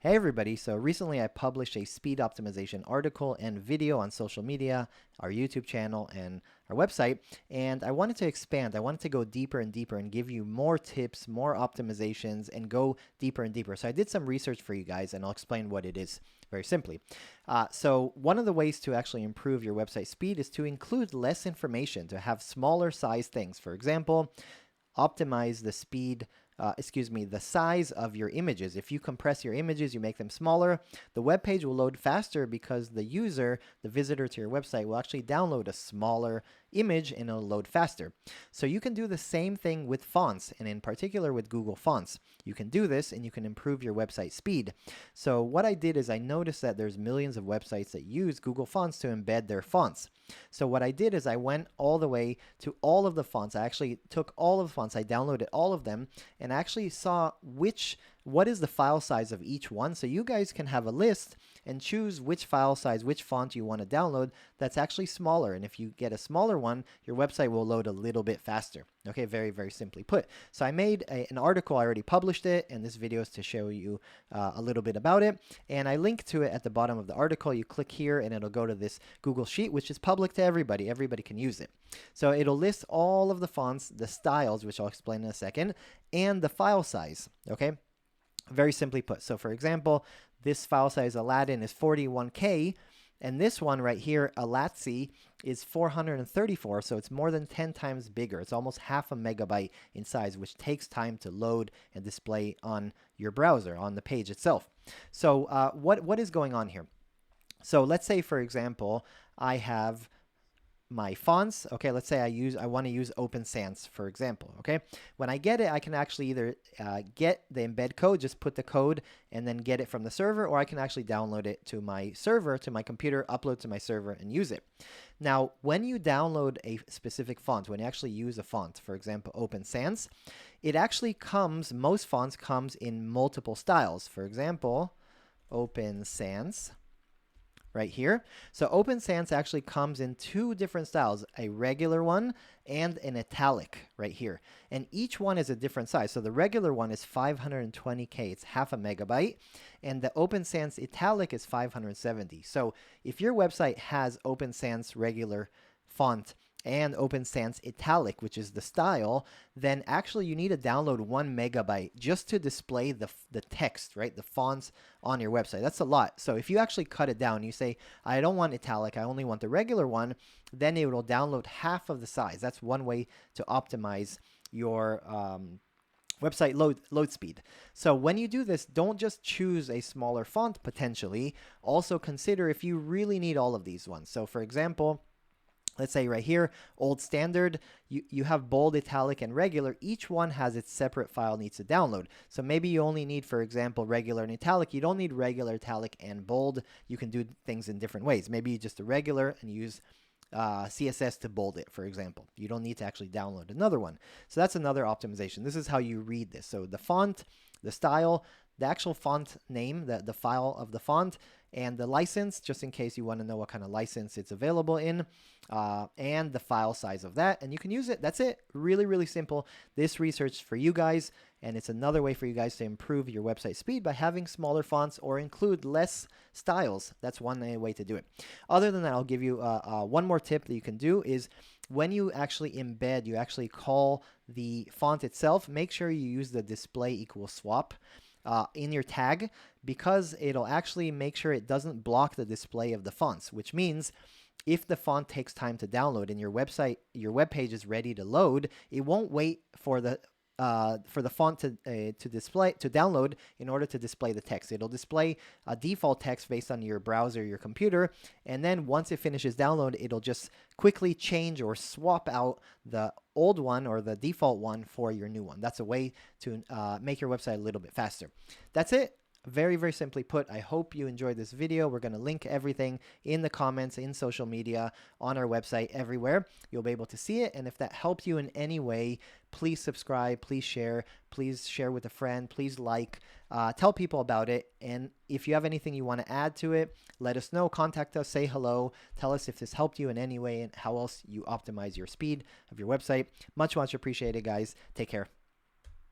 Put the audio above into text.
Hey everybody, so recently I published a speed optimization article and video on social media, our YouTube channel, and our website, and I wanted to expand. I wanted to go deeper and deeper and give you more tips, more optimizations, and go deeper and deeper. So I did some research for you guys, and I'll explain what it is very simply. So one of the ways to actually improve your website speed is to include less information, to have smaller size things. For example, optimize the speed, the size of your images. If you compress your images, you make them smaller, the web page will load faster because the user, the visitor to your website, will actually download a smaller image and it'll load faster. So you can do the same thing with fonts, and in particular with Google Fonts. You can do this and you can improve your website speed. So what I did is I noticed that there's millions of websites that use Google Fonts to embed their fonts. So what I did is I went all the way to all of the fonts. I actually took all of the fonts, I downloaded all of them, and actually saw what is the file size of each one. So you guys can have a list and choose which file size, which font you want to download that's actually smaller. And if you get a smaller one, your website will load a little bit faster. Okay, very, very simply put. So I made an article, I already published it, and this video is to show you a little bit about it. And I link to it at the bottom of the article. You click here and it'll go to this Google Sheet, which is public to everybody. Everybody can use it. So it'll list all of the fonts, the styles, which I'll explain in a second, and the file size. Okay, very simply put. So for example, this file size Aladdin is 41K, and this one right here, Alatzi, is 434, so it's more than 10 times bigger. It's almost half a megabyte in size, which takes time to load and display on your browser, on the page itself. So what is going on here? So let's say, for example, I have my fonts. Okay, let's say I want to use Open Sans, for example. Okay, when I get it, I can actually either get the embed code, just put the code and then get it from the server, or I can actually download it to my server, to my computer, upload to my server and use it. Now, when you download a specific font, when you actually use a font, for example, Open Sans, it actually comes, most fonts comes in multiple styles. For example, Open Sans right here. So Open Sans actually comes in two different styles, a regular one and an italic right here. And each one is a different size. So the regular one is 520K, it's half a megabyte. And the Open Sans italic is 570. So if your website has Open Sans regular font and Open Sans italic, which is the style, then actually you need to download 1 megabyte just to display the text, right? The fonts on your website. That's a lot. So if you actually cut it down, you say, I don't want italic, I only want the regular one, then it will download half of the size. That's one way to optimize your website load speed. So when you do this, don't just choose a smaller font potentially. Also consider if you really need all of these ones. So for example, let's say right here, old standard, you have bold, italic, and regular. Each one has its separate file needs to download. So maybe you only need, for example, regular and italic. You don't need regular, italic, and bold. You can do things in different ways. Maybe just a regular and use CSS to bold it, for example. You don't need to actually download another one. So that's another optimization. This is how you read this. So the font, the style, the actual font name, the file of the font, and the license, just in case you want to know what kind of license it's available in, and the file size of that, and you can use it. That's it. Really, really simple. This research for you guys, and it's another way for you guys to improve your website speed by having smaller fonts or include less styles. That's one way to do it. Other than that, I'll give you one more tip that you can do is when you actually embed, you actually call the font itself, make sure you use the display equals swap in your tag, because it'll actually make sure it doesn't block the display of the fonts, which means if the font takes time to download and your web page is ready to load, it won't wait for the font to download in order to display the text. It'll display a default text based on your browser, your computer, and then once it finishes download, it'll just quickly change or swap out the old one or the default one for your new one. That's a way to make your website a little bit faster. That's it. Very, very simply put. I hope you enjoyed this video. We're going to link everything in the comments, in social media, on our website, everywhere. You'll be able to see it. And if that helped you in any way, please subscribe, please share with a friend, please like, tell people about it. And if you have anything you want to add to it, let us know, contact us, say hello, tell us if this helped you in any way and how else you optimize your speed of your website. Much, much appreciated, guys. Take care.